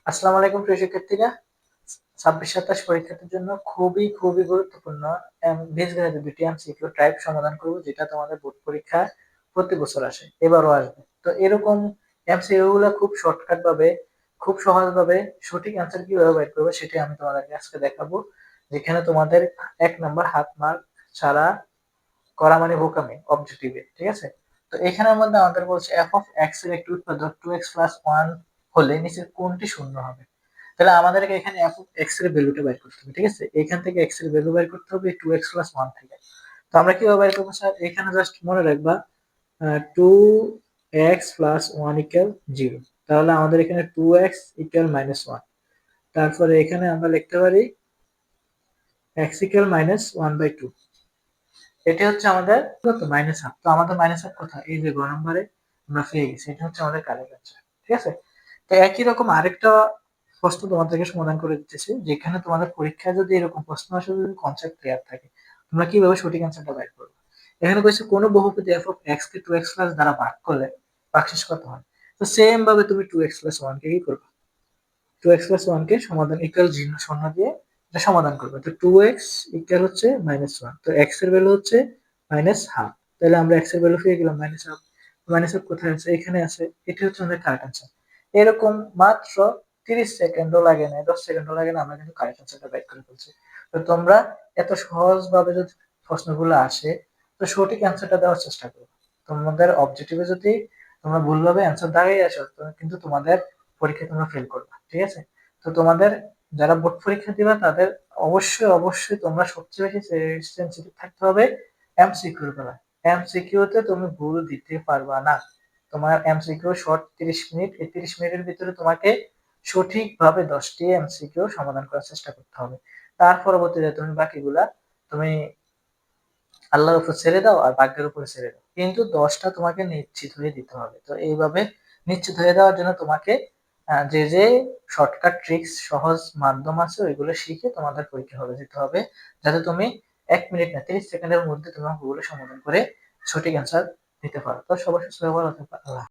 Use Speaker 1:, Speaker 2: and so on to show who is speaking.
Speaker 1: আসসালামু আলাইকুম প্রিয় শিক্ষার্থীরা। 26-27 পরীক্ষার্থীর জন্য খুবই গুরুত্বপূর্ণ বীজগণিতের দুটি এমসিকিউ টাইপ সমাধান করব, যেটা তোমাদের বোর্ড পরীক্ষায় প্রতি বছর আসে, এবারও আসবে। তো এরকম এমসিকিউ গুলো খুব শর্টকাট ভাবে, খুব সহজ ভাবে সঠিক অ্যান্সার কিভাবে বের করবে সেটাই আমি তোমাদেরকে আজকে দেখাবো। যেখানে তোমাদের 1 নম্বর হাফ মার্ক ছাড়া করা মানে বোকামি অবজেক্টিভে, ঠিক আছে? তো এখানের মধ্যে আমাদের বলছে এফ অফ এক্স এর একটি উৎপাদক 2x+1 হলে নিচের কোনটি শূন্য হবে? তাহলে আমাদেরকে এখানে এফ অফ এক্স এর ভ্যালুটা বের করতে হবে, ঠিক আছে? এখান থেকে এক্স এর ভ্যালু বের করতে হবে 2x+1 থেকে। তো আমরা কিভাবে বের করবো স্যার? এখানে জাস্ট মনে রাখবা 2x+1 ইকুয়াল 0। তাহলে আমাদের এখানে 2x ইকুয়াল -1। তারপরে এখানে আমরা লিখতে পারি x ইকুয়াল -1/2। এটা হচ্ছে আমাদের কত, -1/2। তো আমাদের -1/2 কোথায়? এই যে গ নম্বরে আমরা পেয়ে গেছি। এটা হচ্ছে আমাদের কারেক্ট অ্যান্সার, ঠিক আছে? তো একই রকম আরেকটা প্রশ্ন তোমাদেরকে সমাধান করে দিতেছি, যেখানে তোমাদের পরীক্ষায় যদি এরকম প্রশ্ন আসে, যদি কনসেপ্ট ক্লিয়ার থাকে, তোমরা কিভাবে সঠিক অ্যান্সারটা বের করবে। এখানে কইছে কোন বহুপদী f of x K 2x plus দ্বারা ভাগ করলে ভাগশেষ কত হয়? তো সেম ভাবে তুমি 2x+1 কে কি করবে? 2x+1 কে সমাধান ইকুয়াল শূন্য দিয়ে এটা সমাধান করবে। তো 2x ইকুয়াল হচ্ছে -1। তো x এর ভ্যালু হচ্ছে -1/2। তাহলে আমরা x এর ভ্যালু পেয়ে গেলাম -1/2। -1 কোথায় আছে? এখানে আছে। এটা হচ্ছে আমাদের কারেক্ট অ্যান্সার। এরকম মাত্র 30 সেকেন্ডও লাগে না, 10 সেকেন্ডও লাগে না, আমরা কিন্তু কারেক্ট অ্যান্সারটা বের করে ফেলছি। তো তোমরা এত সহজভাবে যদি প্রশ্নগুলো আসে, তো সঠিক অ্যান্সারটা দেওয়ার চেষ্টা করো। তোমাদের অবজেক্টিভে যদি তোমরা ভুলভাবে অ্যান্সার দাঁড়িয়ে আসো, কিন্তু তোমাদের পরীক্ষায় তোমরা ফেল করবে, ঠিক আছে? তো তোমাদের যারা বোর্ড পরীক্ষা দিবা, তাদের অবশ্যই তোমরা সবচেয়ে বেশি সেনসিটিভ থাকতে হবে এমসিকিউর বেলায়। এমসিকিউতে তুমি ভুল দিতে পারবা না। তোমার এমসিকিউ শর্ট 30 মিনিট, এই 30 মিনিটের ভিতরে তোমাকে সঠিকভাবে 10টি এমসিকিউ সমাধান করার চেষ্টা করতে হবে। তার পরবর্তীতে তুমি বাকিগুলা তুমি আল্লাহর উপর ছেড়ে দাও আর ভাগ্যের উপরে ছেড়ে দাও, কিন্তু 10টা তোমাকে নিশ্চিত হয়ে দিতে হবে। তো এইভাবে নিশ্চিত হয়ে দেওয়ার জন্য তোমাকে যে শর্টকাট ট্রিক্স, সহজ মাধ্যম আছে, ওইগুলো শিখে তোমাদের পরীক্ষা হলে যেতে হবে, যাতে তুমি 1 মিনিট না 30 সেকেন্ডের মধ্যে তোমার ওগুলো সমাধান করে সঠিক অ্যান্সার দিতে পারো। তো সবার সুস্থ ভালো থাকবে। আল্লাহ